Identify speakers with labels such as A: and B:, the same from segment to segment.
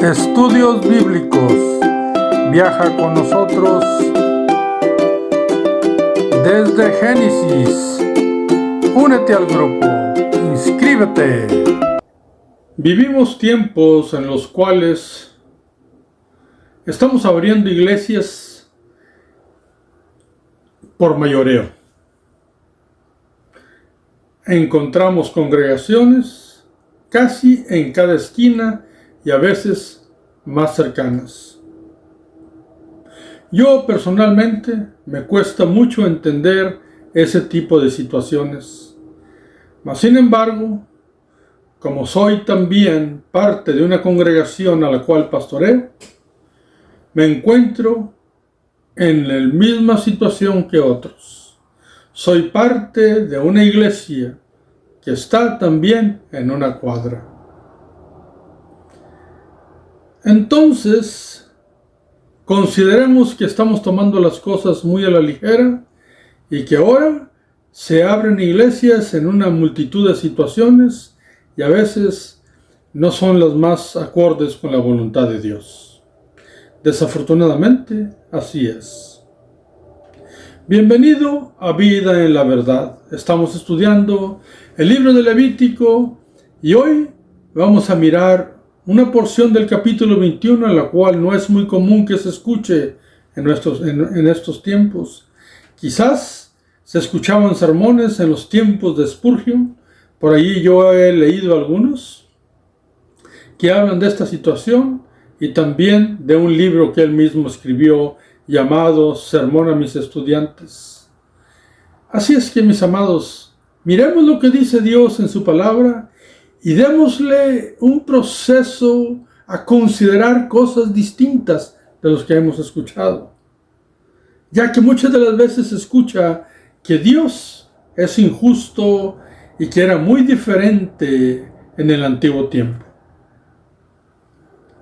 A: Estudios Bíblicos. Viaja con nosotros desde Génesis. Únete al grupo. Inscríbete. Vivimos tiempos en los cuales estamos abriendo iglesias por mayoreo. Encontramos congregaciones casi en cada esquina y a veces más cercanas. Yo personalmente me cuesta mucho entender ese tipo de situaciones. Mas sin embargo, como soy también parte de una congregación a la cual pastoreo, me encuentro en la misma situación que otros. Soy parte de una iglesia que está también en una cuadra. Entonces, consideremos que estamos tomando las cosas muy a la ligera y que ahora se abren iglesias en una multitud de situaciones y a veces no son las más acordes con la voluntad de Dios. Desafortunadamente, así es. Bienvenido a Vida en la Verdad. Estamos estudiando el libro de Levítico y hoy vamos a mirar una porción del capítulo 21, en la cual no es muy común que se escuche en estos tiempos. Quizás se escuchaban sermones en los tiempos de Spurgeon. Por ahí yo he leído algunos que hablan de esta situación y también de un libro que él mismo escribió llamado Sermón a mis estudiantes. Así es que, mis amados, miremos lo que dice Dios en su palabra y démosle un proceso a considerar cosas distintas de los que hemos escuchado. Ya que muchas de las veces se escucha que Dios es injusto y que era muy diferente en el antiguo tiempo.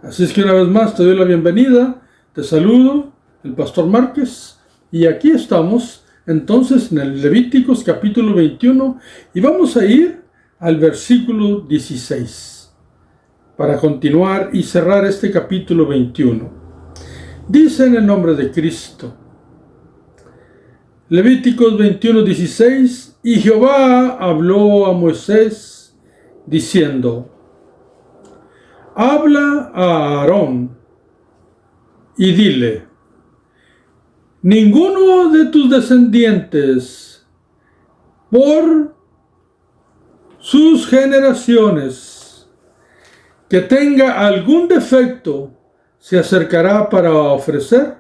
A: Así es que una vez más te doy la bienvenida, te saludo, el Pastor Márquez, y aquí estamos entonces en el Levíticos capítulo 21 y vamos a ir al versículo 16 para continuar y cerrar este capítulo 21. Dice en el nombre de Cristo, Levíticos 21:16, y Jehová habló a Moisés diciendo, habla a Aarón y dile, ninguno de tus descendientes por sus generaciones que tenga algún defecto se acercará para ofrecer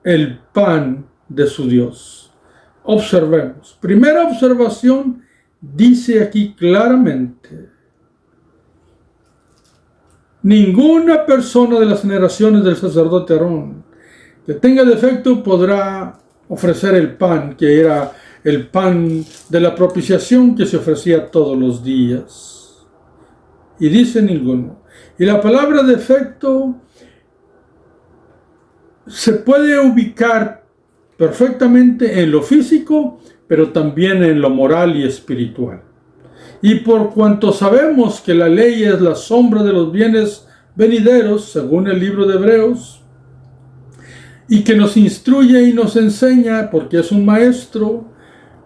A: el pan de su Dios. Observemos. Primera observación, dice aquí claramente, ninguna persona de las generaciones del sacerdote Aarón que tenga defecto podrá ofrecer el pan, que era el pan de la propiciación que se ofrecía todos los días. Y dice ninguno. Y la palabra defecto se puede ubicar perfectamente en lo físico, pero también en lo moral y espiritual. Y por cuanto sabemos que la ley es la sombra de los bienes venideros, según el libro de Hebreos, y que nos instruye y nos enseña porque es un maestro,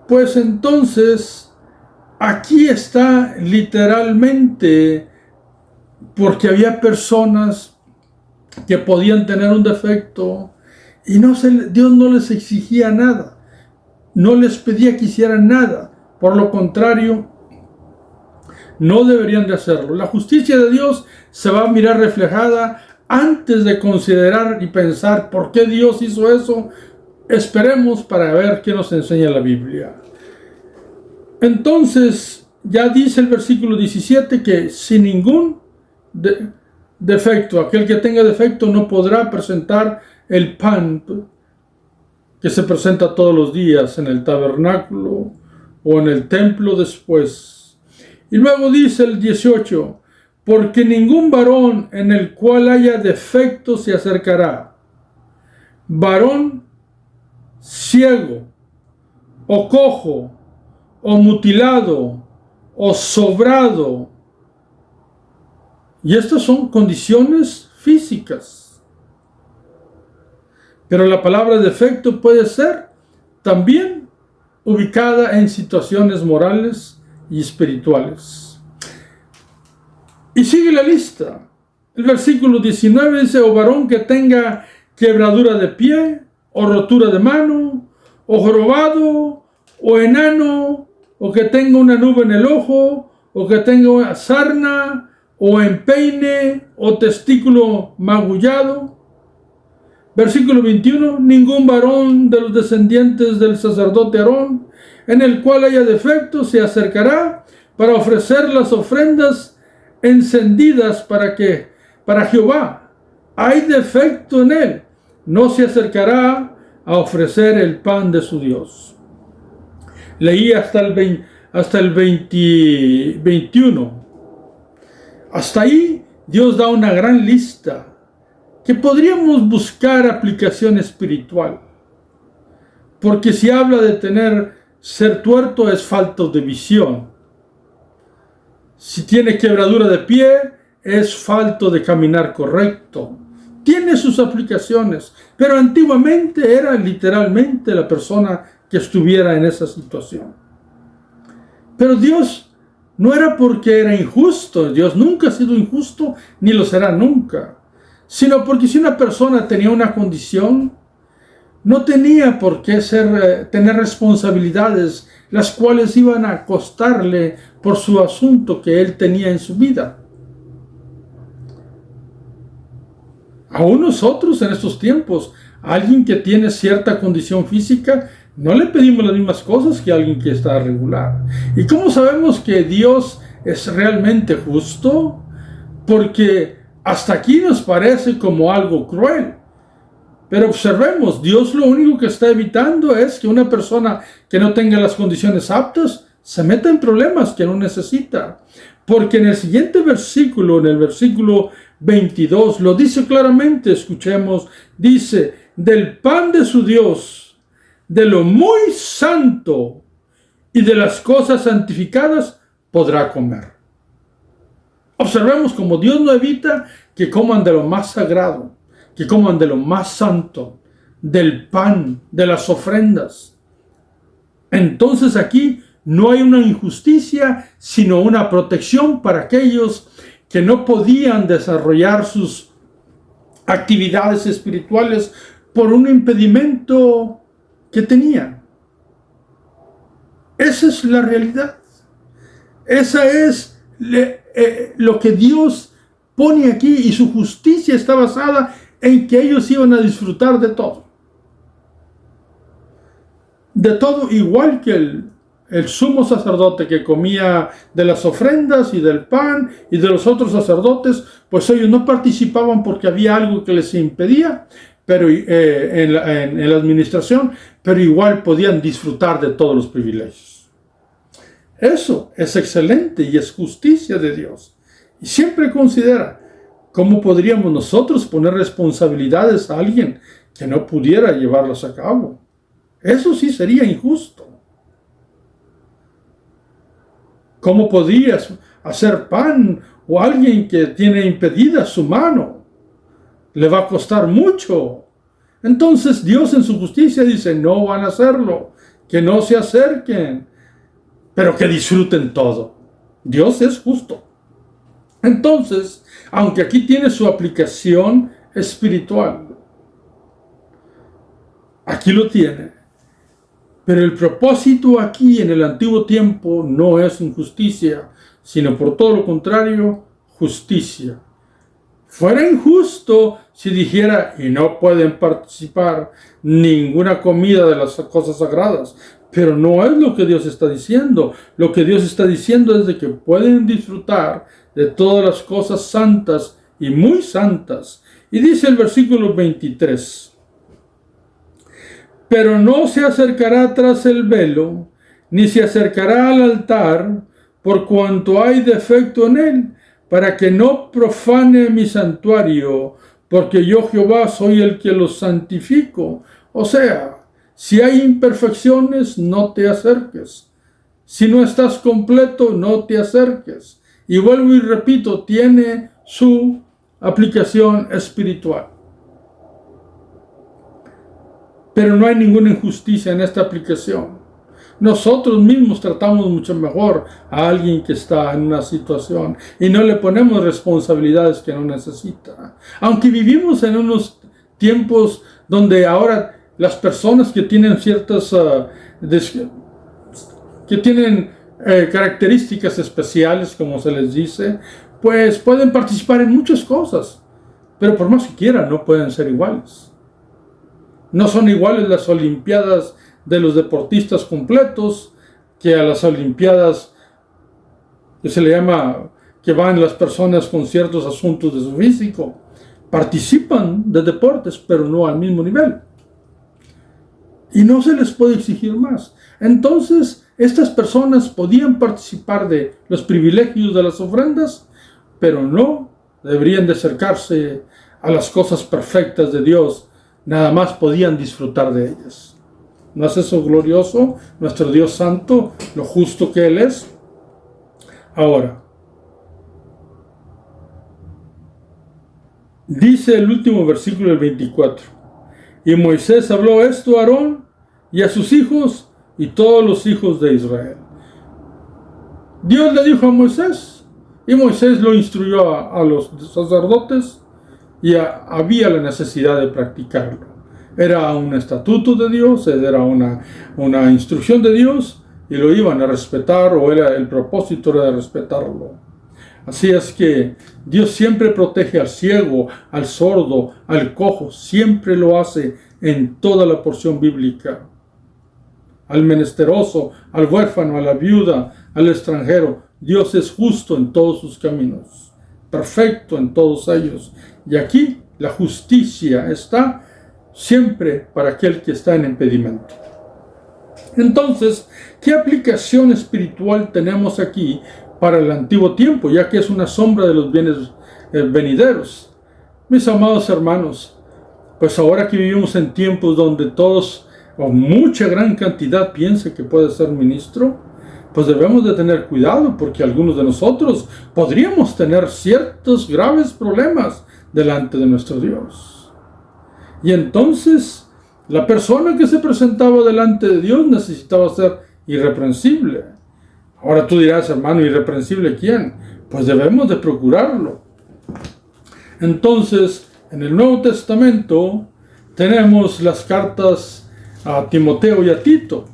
A: pues entonces aquí está literalmente porque había personas que podían tener un defecto y Dios no les exigía nada, no les pedía que hicieran nada, por lo contrario, no deberían de hacerlo. La justicia de Dios se va a mirar reflejada antes de considerar y pensar por qué Dios hizo eso. Esperemos para ver qué nos enseña la Biblia. Entonces, ya dice el versículo 17 que sin ningún defecto, aquel que tenga defecto no podrá presentar el pan que se presenta todos los días en el tabernáculo o en el templo después. Y luego dice el 18, porque ningún varón en el cual haya defecto se acercará. Varón ciego, o cojo, o mutilado, o sobrado. Y estas son condiciones físicas. Pero la palabra defecto puede ser también ubicada en situaciones morales y espirituales. Y sigue la lista. El versículo 19 dice: o varón que tenga quebradura de pie, o rotura de mano, o jorobado, o enano, o que tenga una nube en el ojo, o que tenga una sarna, o empeine, o testículo magullado. Versículo 21, ningún varón de los descendientes del sacerdote Aarón, en el cual haya defecto, se acercará para ofrecer las ofrendas encendidas para Jehová. Hay defecto en él, no se acercará a ofrecer el pan de su Dios. Leí hasta el 21. Hasta ahí Dios da una gran lista que podríamos buscar aplicación espiritual. Porque si habla de ser tuerto, es falta de visión. Si tiene quebradura de pie, es falta de caminar correcto. Tiene sus aplicaciones, pero antiguamente era literalmente la persona que estuviera en esa situación. Pero Dios no era porque era injusto. Dios nunca ha sido injusto, ni lo será nunca. Sino porque si una persona tenía una condición, no tenía por qué tener responsabilidades, las cuales iban a costarle por su asunto que él tenía en su vida. Aún nosotros en estos tiempos, a alguien que tiene cierta condición física, no le pedimos las mismas cosas que a alguien que está regular. ¿Y cómo sabemos que Dios es realmente justo? Porque hasta aquí nos parece como algo cruel. Pero observemos, Dios lo único que está evitando es que una persona que no tenga las condiciones aptas se meta en problemas que no necesita. Porque en el siguiente versículo, en el versículo 22, lo dice claramente, escuchemos, dice, del pan de su Dios, de lo muy santo y de las cosas santificadas podrá comer. Observemos como Dios no evita que coman de lo más sagrado, que coman de lo más santo, del pan, de las ofrendas. Entonces aquí no hay una injusticia, sino una protección para aquellos que no podían desarrollar sus actividades espirituales por un impedimento que tenían. Esa es la realidad. Esa es lo que Dios pone aquí, y su justicia está basada en que ellos iban a disfrutar de todo. De todo, igual que el sumo sacerdote que comía de las ofrendas y del pan y de los otros sacerdotes, pues ellos no participaban porque había algo que les impedía, pero en la administración, pero igual podían disfrutar de todos los privilegios. Eso es excelente y es justicia de Dios. Y siempre considera cómo podríamos nosotros poner responsabilidades a alguien que no pudiera llevarlas a cabo. Eso sí sería injusto. ¿Cómo podrías hacer pan o alguien que tiene impedida su mano? Le va a costar mucho. Entonces Dios en su justicia dice, no van a hacerlo, que no se acerquen, pero que disfruten todo. Dios es justo. Entonces, aunque aquí tiene su aplicación espiritual, aquí lo tiene. Pero el propósito aquí en el antiguo tiempo no es injusticia, sino por todo lo contrario, justicia. Fuera injusto si dijera, y no pueden participar ninguna comida de las cosas sagradas. Pero no es lo que Dios está diciendo. Lo que Dios está diciendo es de que pueden disfrutar de todas las cosas santas y muy santas. Y dice el versículo 23. Pero no se acercará tras el velo, ni se acercará al altar, por cuanto hay defecto en él, para que no profane mi santuario, porque yo Jehová soy el que los santifico. O sea, si hay imperfecciones, no te acerques. Si no estás completo, no te acerques. Y vuelvo y repito, tiene su aplicación espiritual. Pero no hay ninguna injusticia en esta aplicación. Nosotros mismos tratamos mucho mejor a alguien que está en una situación y no le ponemos responsabilidades que no necesita. Aunque vivimos en unos tiempos donde ahora las personas que tienen ciertas características especiales, como se les dice, pues pueden participar en muchas cosas, pero por más que quieran no pueden ser iguales. No son iguales las olimpiadas de los deportistas completos que a las olimpiadas que se le llama que van las personas con ciertos asuntos de su físico. Participan de deportes, pero no al mismo nivel. Y no se les puede exigir más. Entonces, estas personas podían participar de los privilegios de las ofrendas, pero no deberían de acercarse a las cosas perfectas de Dios. Nada más podían disfrutar de ellas. ¿No es eso glorioso? Nuestro Dios santo, lo justo que Él es. Ahora, dice el último versículo del 24. Y Moisés habló esto a Aarón y a sus hijos y todos los hijos de Israel. Dios le dijo a Moisés, y Moisés lo instruyó a los sacerdotes, y había la necesidad de practicarlo. Era un estatuto de Dios, era una instrucción de Dios, y lo iban a respetar, o el propósito era de respetarlo. Así es que Dios siempre protege al ciego, al sordo, al cojo, siempre lo hace en toda la porción bíblica. Al menesteroso, al huérfano, a la viuda, al extranjero. Dios es justo en todos sus caminos, perfecto en todos ellos. Y aquí la justicia está siempre para aquel que está en impedimento. Entonces, ¿qué aplicación espiritual tenemos aquí para el antiguo tiempo, ya que es una sombra de los bienes venideros? Mis amados hermanos, pues ahora que vivimos en tiempos donde todos, o mucha gran cantidad, piensa que puede ser ministro, pues debemos de tener cuidado, porque algunos de nosotros podríamos tener ciertos graves problemas delante de nuestro Dios. Y entonces, la persona que se presentaba delante de Dios necesitaba ser irreprensible. Ahora tú dirás, hermano, ¿irreprensible quién? Pues debemos de procurarlo. Entonces, en el Nuevo Testamento tenemos las cartas a Timoteo y a Tito.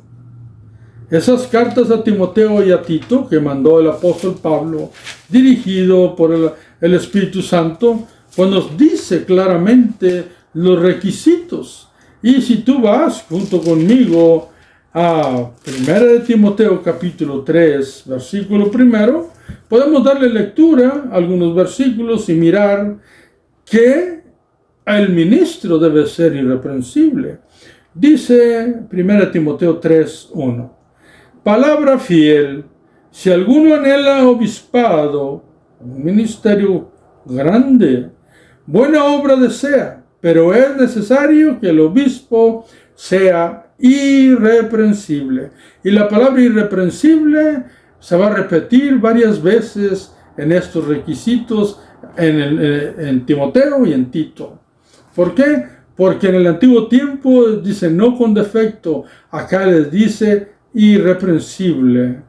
A: Esas cartas a Timoteo y a Tito que mandó el apóstol Pablo, dirigido por el Espíritu Santo, pues nos dice claramente los requisitos. Y si tú vas junto conmigo a 1 de Timoteo capítulo 3, versículo 1, podemos darle lectura a algunos versículos y mirar que el ministro debe ser irreprensible. Dice 1 Timoteo 3, 1. Palabra fiel, si alguno anhela obispado, un ministerio grande, buena obra desea, pero es necesario que el obispo sea irreprensible. Y la palabra irreprensible se va a repetir varias veces en estos requisitos en Timoteo y en Tito. ¿Por qué? Porque en el antiguo tiempo dice no con defecto, acá les dice irreprensible,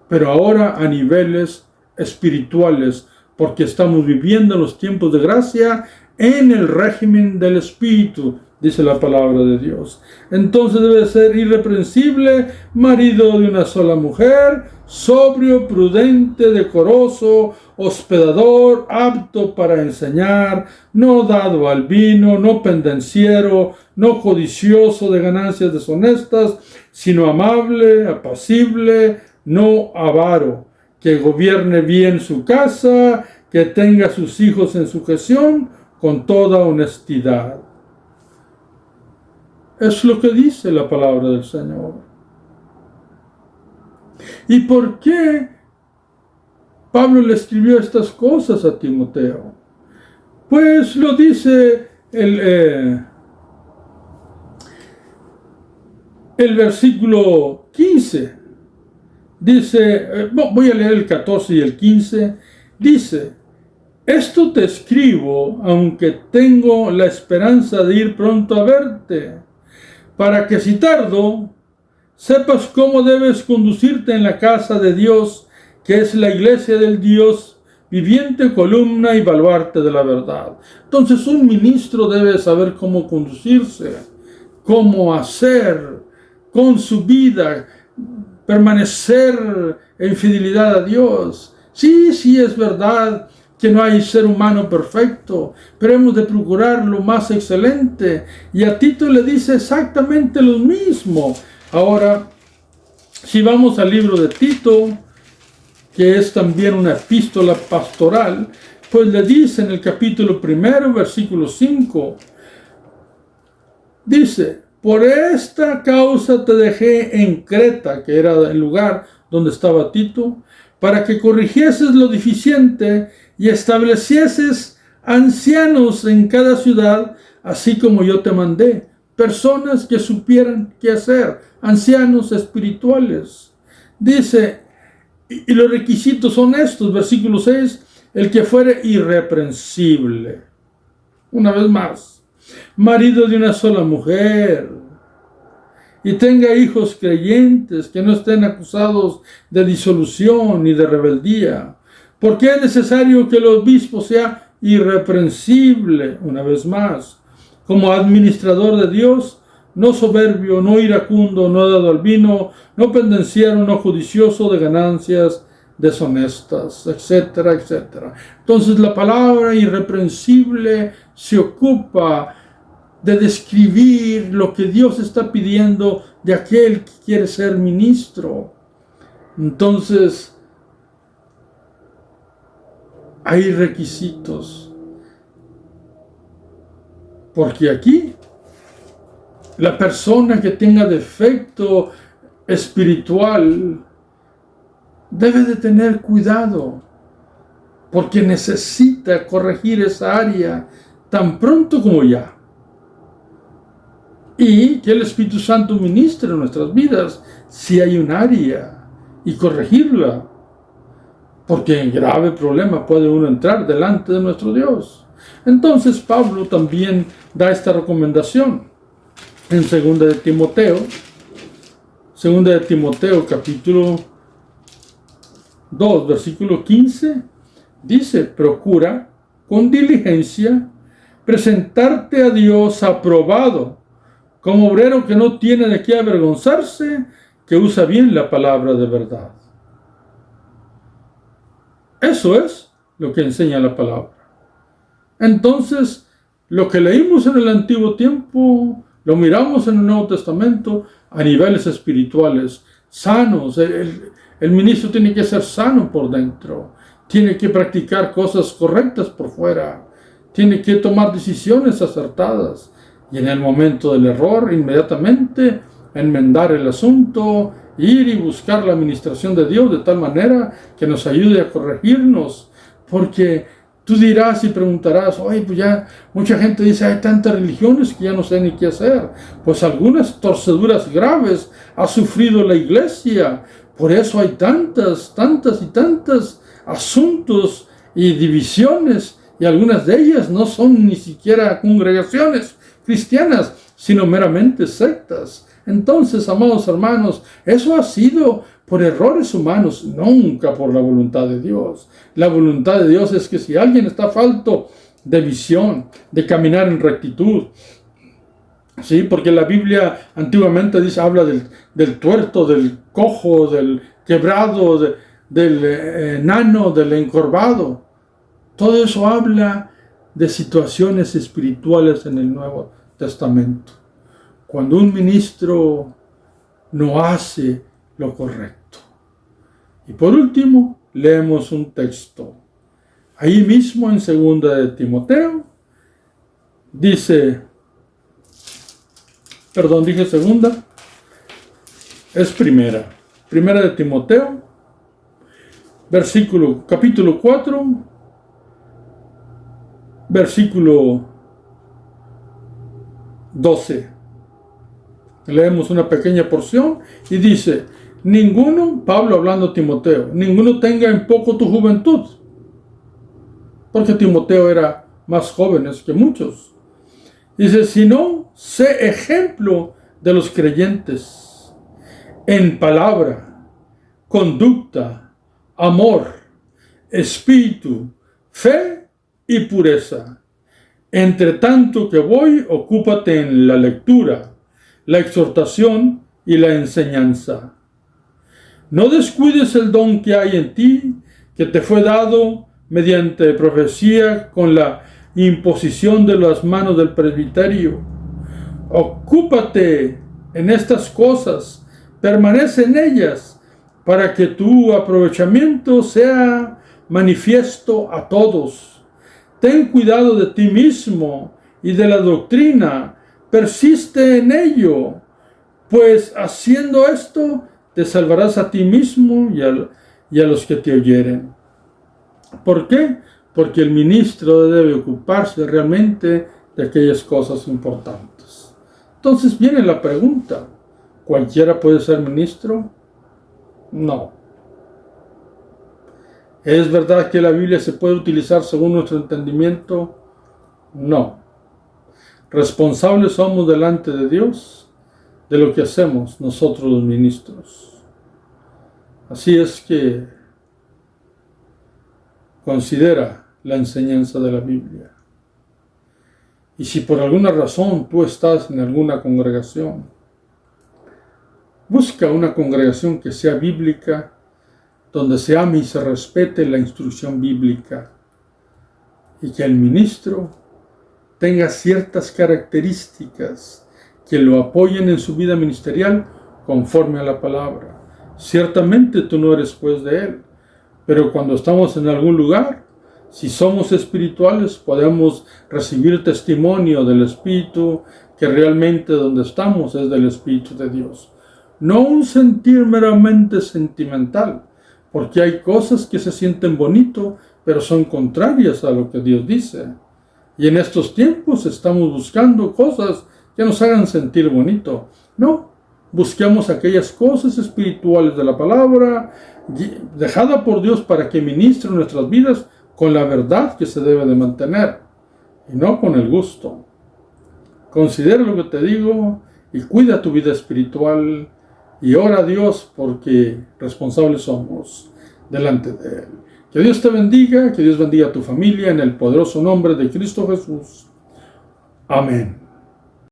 A: pero ahora a niveles espirituales, porque estamos viviendo en los tiempos de gracia en el régimen del Espíritu, dice la palabra de Dios. Entonces debe ser irreprensible, marido de una sola mujer, sobrio, prudente, decoroso, hospedador, apto para enseñar, no dado al vino, no pendenciero, no codicioso de ganancias deshonestas, sino amable, apacible, no avaro, que gobierne bien su casa, que tenga a sus hijos en sujeción con toda honestidad. Es lo que dice la palabra del Señor. ¿Y por qué Pablo le escribió estas cosas a Timoteo? Pues lo dice el versículo 15. Dice, voy a leer el 14 y el 15. Dice, Esto te escribo, aunque tengo la esperanza de ir pronto a verte, para que si tardo, sepas cómo debes conducirte en la casa de Dios, que es la iglesia del Dios viviente, columna y baluarte de la verdad. Entonces un ministro debe saber cómo conducirse, cómo hacer con su vida, permanecer en fidelidad a Dios. Sí, es verdad que no hay ser humano perfecto, pero hemos de procurar lo más excelente. Y a Tito le dice exactamente lo mismo. Ahora, si vamos al libro de Tito, que es también una epístola pastoral, pues le dice en el capítulo 1, versículo 5, dice: por esta causa te dejé en Creta, que era el lugar donde estaba Tito, para que corrigieses lo deficiente y establecieses ancianos en cada ciudad, así como yo te mandé, personas que supieran qué hacer, ancianos espirituales. Dice, y los requisitos son estos, versículo 6, el que fuere irreprensible. Una vez más, marido de una sola mujer, y tenga hijos creyentes, que no estén acusados de disolución ni de rebeldía, porque es necesario que el obispo sea irreprensible, una vez más, como administrador de Dios, no soberbio, no iracundo, no dado al vino, no pendenciero, no judicioso de ganancias deshonestas, etcétera, etcétera. Entonces la palabra irreprensible se ocupa de describir lo que Dios está pidiendo de aquel que quiere ser ministro. Entonces, hay requisitos. Porque aquí, la persona que tenga defecto espiritual debe de tener cuidado, porque necesita corregir esa área tan pronto como ya. Y que el Espíritu Santo ministre en nuestras vidas si hay un área y corregirla, porque en grave problema puede uno entrar delante de nuestro Dios. Entonces Pablo también da esta recomendación en 2 de Timoteo capítulo 2 versículo 15, dice: procura con diligencia presentarte a Dios aprobado, como obrero que no tiene de qué avergonzarse, que usa bien la palabra de verdad. Eso es lo que enseña la palabra. Entonces, lo que leímos en el Antiguo Tiempo, lo miramos en el Nuevo Testamento a niveles espirituales, sanos. El ministro tiene que ser sano por dentro, tiene que practicar cosas correctas por fuera, tiene que tomar decisiones acertadas. Y en el momento del error, inmediatamente enmendar el asunto, ir y buscar la administración de Dios de tal manera que nos ayude a corregirnos. Porque tú dirás y preguntarás: oye, pues ya mucha gente dice, hay tantas religiones que ya no sé ni qué hacer. Pues algunas torceduras graves ha sufrido la iglesia. Por eso hay tantas asuntos y divisiones, y algunas de ellas no son ni siquiera congregaciones cristianas, sino meramente sectas. Entonces, amados hermanos, eso ha sido por errores humanos, nunca por la voluntad de Dios. La voluntad de Dios es que si alguien está falto de visión, de caminar en rectitud, sí, porque la Biblia antiguamente habla del tuerto, del cojo, del quebrado, del enano, del encorvado. Todo eso habla de situaciones espirituales en el Nuevo Testamento. Cuando un ministro no hace lo correcto. Y por último, leemos un texto. Ahí mismo en 2 de Timoteo, dije segunda, es primera. Primera de Timoteo, capítulo 4, versículo 12. Leemos una pequeña porción y dice: ninguno, Pablo hablando a Timoteo, ninguno tenga en poco tu juventud, porque Timoteo era más joven que muchos. Dice, sino sé ejemplo de los creyentes en palabra, conducta, amor, espíritu, fe y pureza. Entre tanto que voy, ocúpate en la lectura, la exhortación y la enseñanza. No descuides el don que hay en ti, que te fue dado mediante profecía con la imposición de las manos del presbiterio. Ocúpate en estas cosas, permanece en ellas, para que tu aprovechamiento sea manifiesto a todos. Ten cuidado de ti mismo y de la doctrina, persiste en ello, pues haciendo esto te salvarás a ti mismo y a los que te oyeren. ¿Por qué? Porque el ministro debe ocuparse realmente de aquellas cosas importantes. Entonces viene la pregunta, ¿cualquiera puede ser ministro? No. ¿Es verdad que la Biblia se puede utilizar según nuestro entendimiento? No. Responsables somos delante de Dios de lo que hacemos nosotros los ministros. Así es que considera la enseñanza de la Biblia. Y si por alguna razón tú estás en alguna congregación, busca una congregación que sea bíblica, donde se ame y se respete la instrucción bíblica, y que el ministro tenga ciertas características que lo apoyen en su vida ministerial conforme a la palabra. Ciertamente tú no eres juez de él, pero cuando estamos en algún lugar, si somos espirituales, podemos recibir testimonio del Espíritu, que realmente donde estamos es del Espíritu de Dios. No un sentir meramente sentimental, porque hay cosas que se sienten bonito, pero son contrarias a lo que Dios dice. Y en estos tiempos estamos buscando cosas que nos hagan sentir bonito. No, busquemos aquellas cosas espirituales de la palabra, dejada por Dios para que ministre nuestras vidas con la verdad que se debe de mantener, y no con el gusto. Considera lo que te digo y cuida tu vida espiritual y ora a Dios, porque responsables somos delante de Él. Que Dios te bendiga, que Dios bendiga a tu familia en el poderoso nombre de Cristo Jesús. Amén.